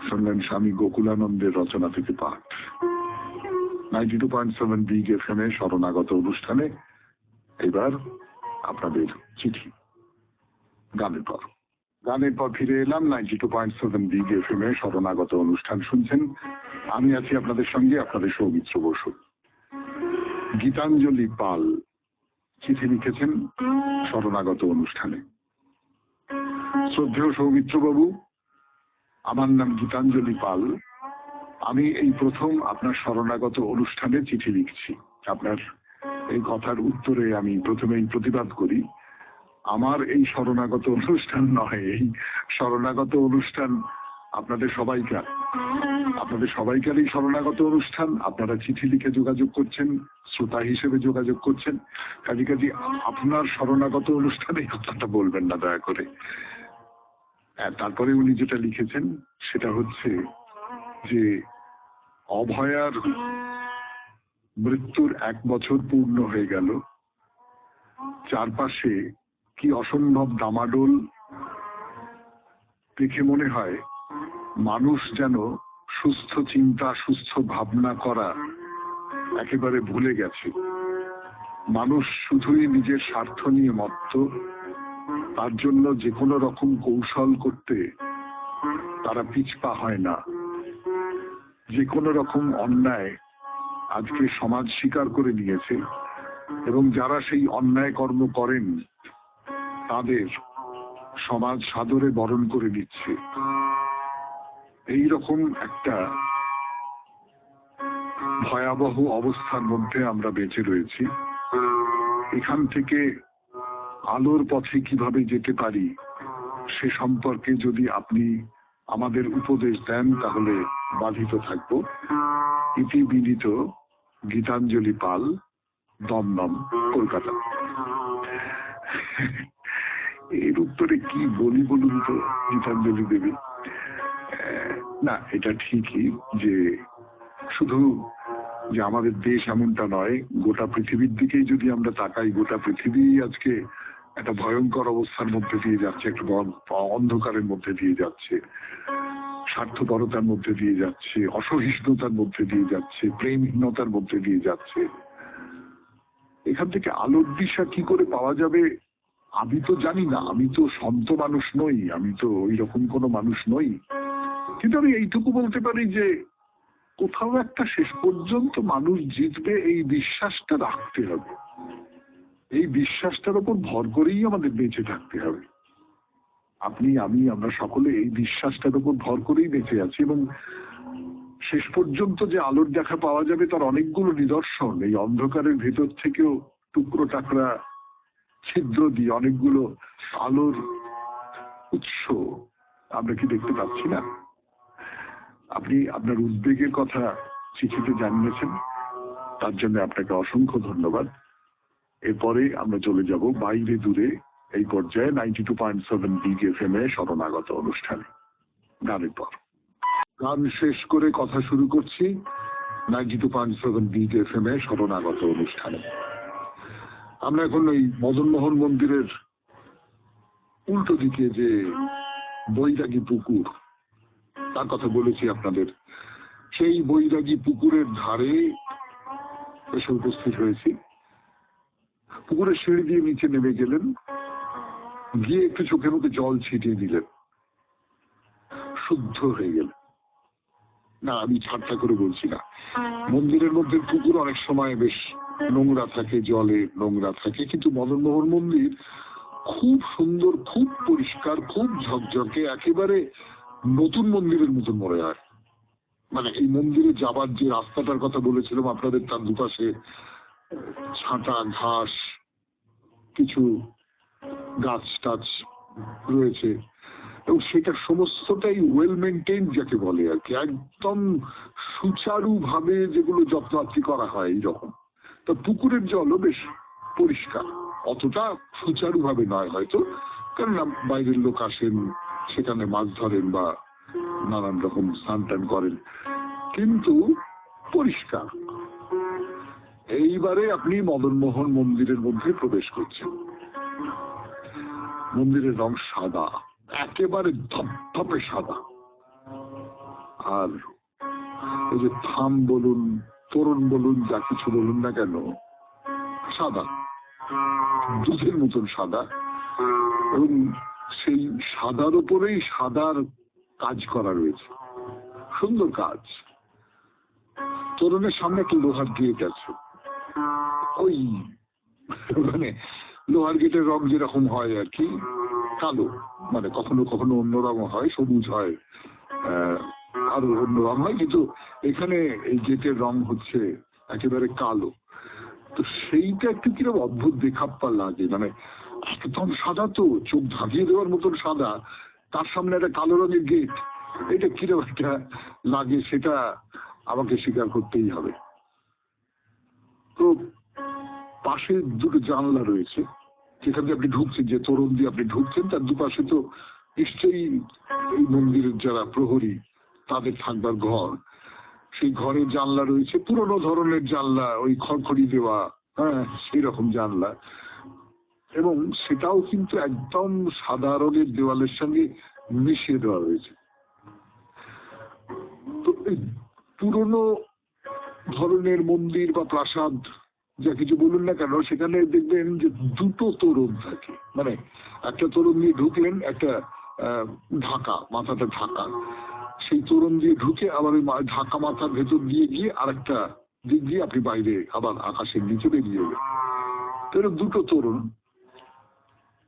A: শুনলেন স্বামী গোকুলানন্দের রচনা থেকে পাঠ 92.7 বিগ এফএম এ শরণাগত অনুষ্ঠানে। এবার আপনাদের চিঠি। গানের পর ফিরে এলাম 92.7 বিগ এফএম এ শরণাগত অনুষ্ঠান শুনছেন। আমি আছি আপনাদের সঙ্গে, আপনাদের সৌমিত্র বসু। গীতাঞ্জলি পাল চিঠি লিখেছেন শরণাগত অনুষ্ঠানে। শ্রদ্ধেয় সৌমিত্র বাবু, আমার নাম গীতাঞ্জলি পাল। আমি এই প্রথম আপনার শরণাগত অনুষ্ঠানে চিঠি লিখছি। আপনার এই কথার উত্তরে আমি প্রথমেই প্রতিবাদ করি, আমার এই শরণাগত অনুষ্ঠান নয়, এই শরণাগত অনুষ্ঠান আপনাদের সবাইকার এই শরণাগত অনুষ্ঠান। আপনারা চিঠি লিখে যোগাযোগ করছেন, শ্রোতা হিসেবে যোগাযোগ করছেন, কাজে আপনার শরণাগত অনুষ্ঠানে কথাটা বলবেন না দয়া করে। তারপরে উনি যেটা লিখেছেন সেটা হচ্ছে যে অভয়ার মৃত্যুর 1 বছর পূর্ণ হয়ে গেল। চারপাশে কি অসম্ভব ডামাডোল দেখে মনে হয় মানুষ যেন সুস্থ চিন্তা, সুস্থ ভাবনা করা একেবারে ভুলে গেছে। মানুষ শুধুই নিজের স্বার্থ নিয়ে মত্ত। তার জন্য যে কোনো রকম কৌশল করতে তারা পিছপা হয় না। যে কোনো রকম অন্যায় আজকে সমাজ স্বীকার করে নিয়েছে, এবং যারা সেই অন্যায় কর্ম করেন তাদের সমাজ সাদরে বরণ করে নিচ্ছে। এই রকম একটা ভয়াবহ অবস্থার মধ্যে আমরা বেঁচে রয়েছি। এখান থেকে আলোর পথে কিভাবে যেতে পারি সে সম্পর্কে যদি আপনি আমাদের উপদেশ দেন তাহলে বাধিত থাকব। ইতি বিনীত গীতাঞ্জলি পাল, দমদম, কলকাতা। এর উত্তরে কি বলি বলুন তো গীতাঞ্জলি দেবী? না, এটা ঠিকই যে শুধু যে আমাদের দেশ এমনটা নয়, গোটা পৃথিবীর দিকেই যদি আমরা তাকাই, গোটা পৃথিবী আজকে একটা ভয়ঙ্কর অবস্থার মধ্যে দিয়ে যাচ্ছে, একটা অন্ধকারের মধ্যে দিয়ে যাচ্ছে, স্বার্থপরতার মধ্যে দিয়ে যাচ্ছে, অসহিষ্ণুতার মধ্যে দিয়ে যাচ্ছে, প্রেমহীনতার মধ্যে দিয়ে যাচ্ছে। এখান থেকে আলোর দিশা কি করে পাওয়া যাবে আমি তো জানি না। আমি তো সন্ত মানুষ নই, আমি তো ওই রকম কোনো মানুষ নই, কিন্তু আমি এইটুকু বলতে পারি যে কোথাও একটা শেষ পর্যন্ত মানুষ জিতবে, এই বিশ্বাসটা রাখতে হবে। এই বিশ্বাসটার উপর ভর করেই আমাদের বেঁচে থাকতে হবে। আপনি, আমি, আমরা সকলে এই বিশ্বাসটার উপর ভর করেই বেঁচে আছি, এবং শেষ পর্যন্ত যে আলোর দেখা পাওয়া যাবে তার অনেকগুলো নিদর্শন এই অন্ধকারের ভেতর থেকেও টুকরো টাকরা ছিদ্র দিয়ে অনেকগুলো আলোর উৎস আমরা কি দেখতে পাচ্ছি না? আপনি আপনার উদ্বেগের কথা চিঠিতে জানিয়েছেন, তার জন্য আপনাকে অসংখ্য ধন্যবাদ। এরপরে আমরা চলে যাব বাইরে দূরে এই পর্যায়ে 92.7 বিগ এফএম এ শরণাগত অনুষ্ঠানে। গানের পর গান শেষ করে কথা শুরু করছি 92.7 বিগ এফএম এ শরণাগত অনুষ্ঠানে। আমরা এখন ওই মদনমোহন মন্দিরের উল্টো দিকে যে বৈরাগী পুকুর, তার কথা বলেছি আপনাদের, সেই বৈরাগী পুকুরের ধারে এসে উপস্থিত হয়েছি। পুকুরের সিঁড়ি দিয়ে নিচে নেমে গেলেন, গিয়ে একটু চোখে মুখে জল ছিটিয়ে দিলেন, শুদ্ধ হয়ে গেল। না, আমি ঠাট্টা করে বলছি না। মন্দিরের মধ্যে পুকুর অনেক সময় বেশ নোংরা থাকে, জলে নোংরা থাকে, কিন্তু মদনমোহন মন্দির খুব সুন্দর, খুব পরিষ্কার, খুব ঝকঝকে, একেবারে নতুন মন্দিরের মতন মনে হয়। মানে এই মন্দিরে যাবার যে রাস্তাটার কথা বলেছিলাম আপনাদের, তার দুপাশে ছাঁটা ঘাস, কিছু গাছ টাছ রয়েছে, এবং সেটা সমস্তটাই ওয়েল মেনটেন যাকে বলে আর কি, একদম সুচারু ভাবে যেগুলো যত্নার্থী করা হয় এইরকম। তা পুকুরের জলও বেশ পরিষ্কার, অতটা সুচারু ভাবে নয় হয়তো, কারণ বাইরের লোক আসেন সেখানে মাছ ধরেন বা নানান রকম স্নান টান করেন, কিন্তু পরিষ্কার। এইবারে আপনি মদনমোহন মন্দিরের মধ্যে প্রবেশ করছেন। মন্দিরের রং সাদা, একেবারে ধপধপে সাদা। আর এই যে থাম বলুন, তোরণ বলুন, যা কিছু বলুন না কেন, সাদা, দুধের মতন সাদা। এবং সেই সাদার উপরেই সাদার কাজ করা রয়েছে, সুন্দর কাজ। তোরণের সামনে একটা লোহার গেট আছে, ওই মানে লোহার গেটের রং যেরকম হয় আর কি, কালো, মানে কখনো কখনো অন্য রং হয়, সবুজ হয়, আরো অন্য রং হয়, কিন্তু এখানে এই গেটের রং হচ্ছে একেবারে কালো। তো সেইটা একটু কিরকম অদ্ভুত দেখাপ্পা লাগে, মানে একদম সাদা, তো চোখ ধাঁধিয়ে দেওয়ার মতন সাদা, তার সামনে একটা কালো রঙের গেট, এটা কিরকম একটা লাগে সেটা আমাকে স্বীকার করতেই হবে। তো পাশে দুটো জানলা রয়েছে, যেখান দিয়ে আপনি ঢুকছেন, যে তোরণ দিয়ে আপনি ঢুকছেন তার দুপাশে তো নিশ্চয়ই এই মন্দিরের যারা প্রহরী তাদের থাকবার ঘর। সেই ঘরের জানলা রয়েছে, পুরোনো ধরনের জানলা, ওই খড়খড়ি দেওয়া, হ্যাঁ সেই রকম জানলা। এবং সেটাও কিন্তু একদম সাদা রঙের দেওয়ালের সঙ্গে মিশিয়ে দেওয়া রয়েছে। তো এই পুরোনো ধরনের মন্দির বা প্রাসাদ যা কিছু বলুন না কেন, সেখানে দেখবেন যে দুটো তোরণ থাকে, মানে একটা তোরণ দিয়ে ঢুকলেন, একটা ঢাকা, মাথাটা ঢাকা, সেই তোরণ দিয়ে ঢুকে আবার ওই ঢাকা মাথার ভেতর দিয়ে গিয়ে আরেকটা দিক দিয়ে আপনি বাইরে আবার আকাশের নিচে বেরিয়ে যাবেন। তো দুটো তোরণ।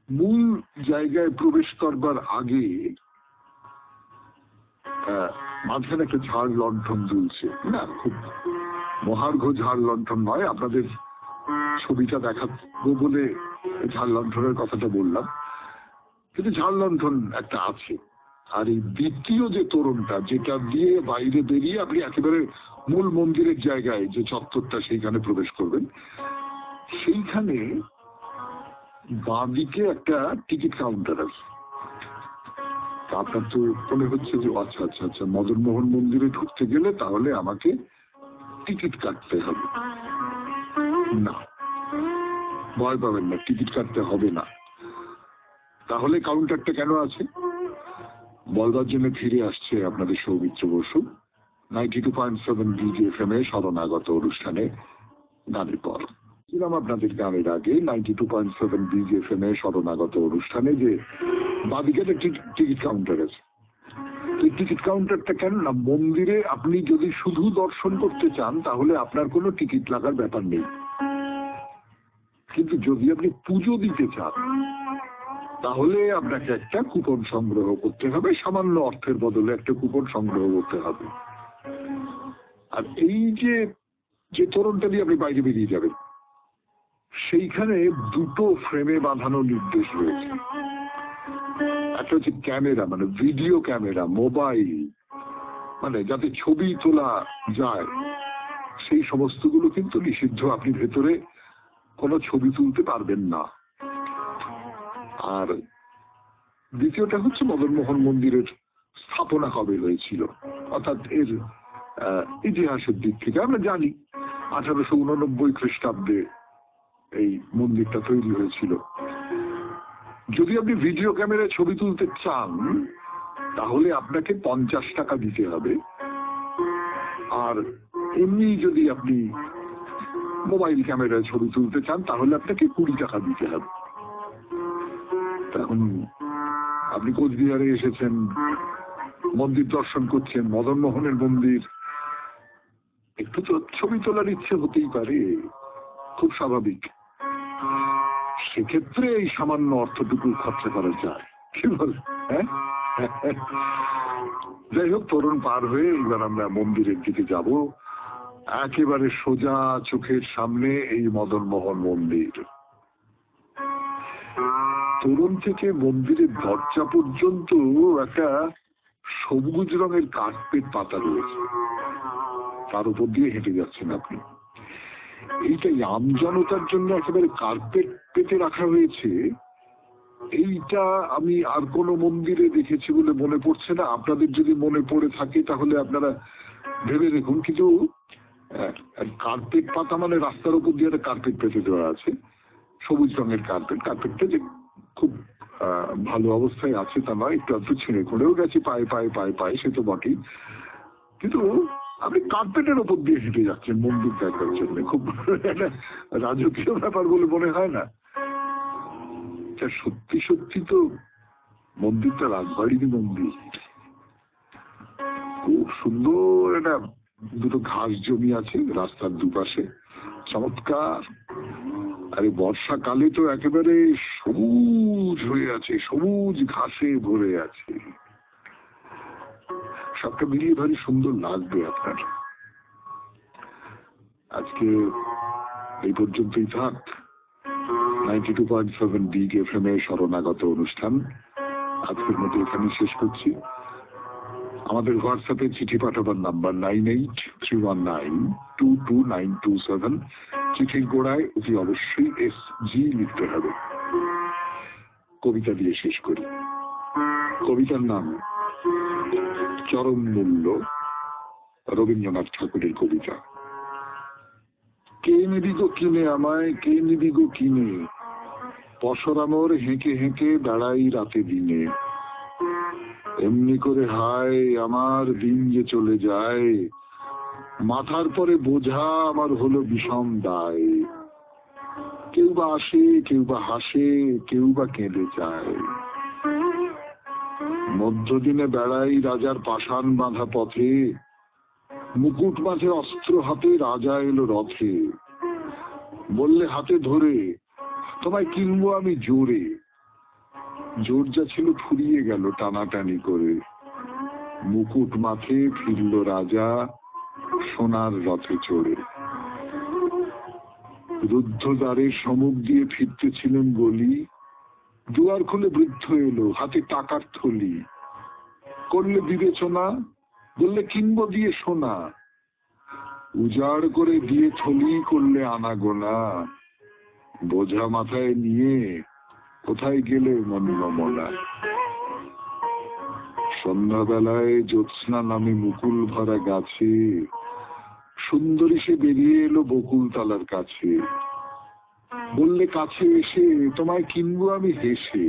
A: মূল জায়গায় প্রবেশ করবার আগে মাঝখানে একটা ঝাড় লণ্ঠন জ্বলছে, না খুব মহার্ঘ ঝাড় লণ্ঠন নয়, আপনাদের ছবিটা দেখাবো বলে ঝাড় লণ্ঠনের কথাটা বললাম, কিন্তু ঝাড় লণ্ঠন একটা আছে। আর এই দ্বিতীয় যে তোরণটা, যেটা দিয়ে বাইরে বেরিয়ে আপনি একেবারে মূল মন্দিরের জায়গায় যে চত্বরটা, সেইখানে প্রবেশ করবেন, সেইখানে বাঁদিকে একটা টিকিট কাউন্টার আছে। আপনার তো মনে হচ্ছে যে আচ্ছা আচ্ছা আচ্ছা, মদনমোহন মন্দিরে ঢুকতে গেলে তাহলে আমাকে টিকিট কাটতে হবে। না, ভয় পাবেন না, টিকিট কাটতে হবে না। তাহলে কাউন্টারটা কেন আছে বলবার জন্য ফিরে আসছে আপনাদের সৌমিত্র বসু 92.7 BGFM এ শরণাগত অনুষ্ঠানে গানের পর। ছিলাম আপনাদের গানের আগে 92.7 BGFM এ শরণাগত অনুষ্ঠানে যে বাদিকে একটা টিকিট কাউন্টার আছে। এই টিকিট কাউন্টারটা কেন না, মন্দিরে আপনি যদি শুধু দর্শন করতে চান তাহলে আপনার কোনো টিকিট লাগার ব্যাপার নেই, কিন্তু যদি আপনি পুজো দিতে চান তাহলে আপনাকে একটা কুপন সংগ্রহ করতে হবে, সামান্য অর্থের বদলে একটা কুপন সংগ্রহ করতে হবে। আর এই যে তোরণটা দিয়ে আপনি বাইরে বেরিয়ে যাবেন, সেইখানে দুটো ফ্রেমে বাঁধানো নির্দেশ রয়েছে। একটা হচ্ছে ক্যামেরা, মানে ভিডিও ক্যামেরা, মোবাইল, মানে যাতে ছবি তোলা যায়, সেই সমস্তগুলো কিন্তু নিষিদ্ধ, আপনি ভেতরে কোনো ছবি তুলতে পারবেন না। আর দ্বিতীয়টা হচ্ছে মদনমোহন মন্দিরের স্থাপনা কবে হয়েছিল, অর্থাৎ এর ইতিহাসের দিক থেকে আমরা জানি 1889 খ্রিস্টাব্দে এই মন্দিরটা তৈরি হয়েছিল। যদি আপনি ভিডিও ক্যামেরায় ছবি তুলতে চান তাহলে আপনাকে 50 টাকা দিতে হবে, আর এমনি যদি আপনি মোবাইল ক্যামেরায় ছবি তুলতে চান তাহলে আপনাকে 20 টাকা দিতে হবে। এখন আপনি কোচবিহারে এসেছেন, মন্দির দর্শন করছেন, মদনমোহনের মন্দির, একটু তো ছবি তোলার ইচ্ছে হতেই পারে, খুব স্বাভাবিক। সেক্ষেত্রে এই সামান্য অর্থটুকু খরচা করা যায়, কি বল? হ্যাঁ, যাই হোক, তোরণ পার হয়ে এবার আমরা মন্দিরের দিকে যাব। একেবারে সোজা চোখের সামনে এই মদনমোহন মন্দির। তোরণ থেকে মন্দিরের দরজা পর্যন্ত একটা সবুজ রঙের কার্পেট পাতা রয়েছে, তার উপর দিয়ে হেঁটে যাচ্ছেন আপনি। এইটাই আমজনতার জন্য একেবারে কার্পেট পেতে রাখা হয়েছে, এইটা আমি আর কোনো মন্দিরে দেখেছি বলে মনে পড়ছে না। আপনাদের যদি মনে পড়ে থাকে তাহলে আপনারা ভেবে দেখুন। কিন্তু কার্পেট পাতা মানে রাস্তার উপর দিয়ে একটা কার্পেট পেতে দেওয়া আছে, সবুজ রঙের কার্পেট। কার্পেটটা যে খুব ভালো অবস্থায় আছে তা নয়, একটু আধটু ছিঁড়ে করেও গেছে পায়ে পায়ে পায়ে পায়ে, সে তো বটেই। কিন্তু আপনি কার্পেটের ওপর দিয়ে হেঁটে যাচ্ছেন মন্দির দেখার জন্য, খুব একটা রাজকীয় ব্যাপার বলে মনে হয় না? সত্যি সত্যি তো মন্দিরটা রাজবাড়ির মন্দির। খুব সুন্দর একটা দুটো ঘাস জমি আছে রাস্তার দুপাশে, চমৎকার। আরে বর্ষাকালে তো একেবারে সবুজ হয়ে আছে, সবুজ ঘাসে ভরে আছে। সবটা মিলিয়ে ভারী সুন্দর লাগবে আপনার। আজকে এই পর্যন্তই থাক 92.7 বিগ এফএম এর শরণাগত অনুষ্ঠান আজকের মতো এখানে শেষ করছি। আমাদের হোয়াটসঅ্যাপে চিঠি পাঠাবার নাম্বার 9831922927। চিঠির গোড়ায় অতি অবশ্যই SG লিখতে হবে। কবিতা দিয়ে শেষ করি। কবিতার নাম চরম মূল্য, রবীন্দ্রনাথ ঠাকুরের কবিতা। কে নিবি গো কিনে আমায়, কে নিবি গো কিনে, পশরামর হেঁকে হেঁকে বেড়াই রাতে দিনে। এমনি করে হায় আমার দিন যে চলে যায়, মাথার পরে বোঝা আমার হলো বিষম দায়। কেউ বা আসে, কেউ বা হাসে, কেউ বা কেঁদে যায়। মধ্যদিনে বেড়াই রাজার পাষাণ বাঁধা পথে, মুকুট মাঝে অস্ত্র হাতে রাজা এলো রথে। বললে হাতে ধরে তোমায় কিনবো আমি জোরে, জোর যা ছিল ফুরিয়ে গেল টানাটানি করে। মুকুট মাথে ফিরল রাজা সোনার রথে চড়ে। রুদ্ধ দ্বারের সম্মুখ দিয়ে ফিরতেছিলেন বলি, দুয়ার খুলে বৃদ্ধ এলো হাতে টাকার থলি। করলে বিবেচনা, বললে কিনবো দিয়ে সোনা। উজাড় করে দিয়ে থলি করলে আনাগোনা। বোঝা মাথায় নিয়ে কোথায় গেলে মনমনা। সন্ধ্যাবেলায় জ্যোৎস্না নামে মুকুল ভরা গাছে, সুন্দরী সে বেরিয়ে এলো বকুল তলার কাছে। বললে কাছে এসে তোমায় কিনবো আমি হেসে।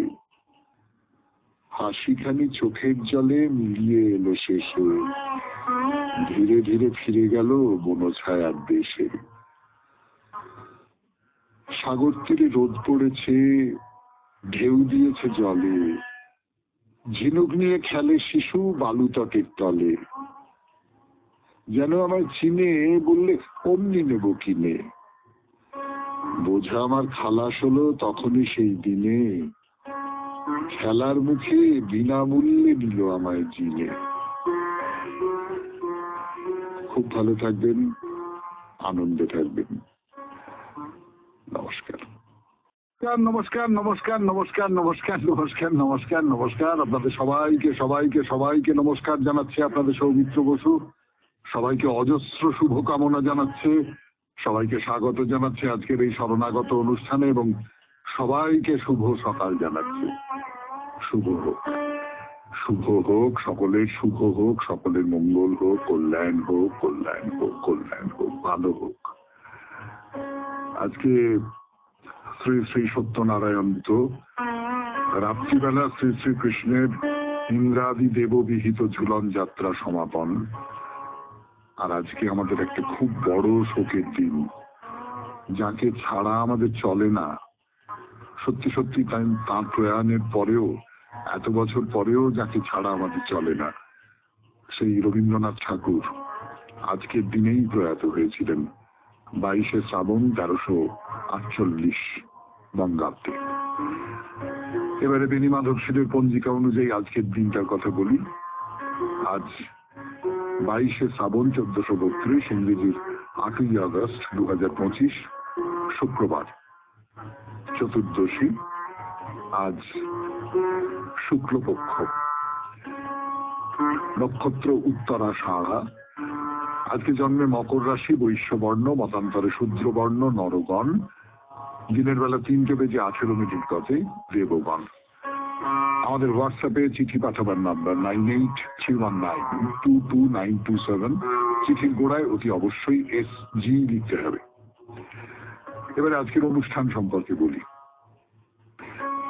A: হাসিখানি চোখের জলে মিলিয়ে এলো শেষে। ধীরে ধীরে ফিরে গেল বনছায়ার দেশে। সাগর তীরে রোদ পড়েছে, ঢেউ দিয়েছে জলে। ঝিনুক নিয়ে খেলে শিশু বালু তটের তলে। যেন আমায় চিনে, বললে অমনি নেব কিনে। বোঝা আমার খালাস হলো তখনই সেই দিনে। খেলার মুখে বিনামূল্যে নিল আমায় জিনে। খুব ভালো থাকবেন, আনন্দে থাকবেন। নমস্কার নমস্কার নমস্কার নমস্কার নমস্কার নমস্কার নমস্কার নমস্কার। আপনাদের সবাইকে সবাইকে সবাইকে নমস্কার জানাচ্ছে আপনাদের সৌমিত্র বসু। সবাইকে অজস্র শুভকামনা জানাচ্ছে, সবাইকে স্বাগত জানাচ্ছে আজকের এই শরণাগত অনুষ্ঠানে, এবং সবাইকে শুভ সকাল জানাচ্ছে। শুভ হোক, শুভ হোক, সকলের শুভ হোক, সকলের মঙ্গল হোক, কল্যাণ হোক, কল্যাণ হোক, কল্যাণ হোক, ভালো হোক। আজকে শ্রী শ্রী সত্যনারায়ণ তো রাত্রিবেলা শ্রী শ্রীকৃষ্ণের ইন্দ্রাদি দেববিহিত ঝুলন যাত্রা সমাপন। আর আজকে আমাদের একটা খুব বড় শোকের দিন, যাকে ছাড়া আমাদের চলে না। সত্যি সত্যি তাঁর প্রয়াণের পরেও, এত বছর পরেও যাকে ছাড়া আমাদের চলে না, সেই রবীন্দ্রনাথ ঠাকুর আজকের দিনেই প্রয়াত হয়েছিলেন 22শে শ্রাবণ 1348 বঙ্গাব্দে। এবারে বেণী মাধব সেনের পঞ্জিকা অনুযায়ী আজকের দিনটার কথা বলি। আজ 22শে শ্রাবণ 1432, ইংরেজির 8ই আগস্ট 2025, শুক্রবার, চতুর্দশী। আজ শুক্লপক্ষ, নক্ষত্র উত্তরাষাঢ়া। আজকে জন্মে মকর রাশি, বৈশ্যবর্ণ, মতান্তরে শূদ্রবর্ণ নরগণ। দিনের বেলা 3:18 গতে দেবগণ। আমাদের হোয়াটসঅ্যাপে চিঠি পাঠাবার নাম্বার 9831922927। চিঠির গোড়ায় অতি অবশ্যই SG লিখতে হবে। এবারে আজকের অনুষ্ঠান সম্পর্কে বলি।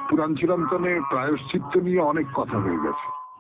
A: পুরাণ চিরন্তনে প্রায়শ্চিত্ত নিয়ে অনেক কথা হয়ে গেছে।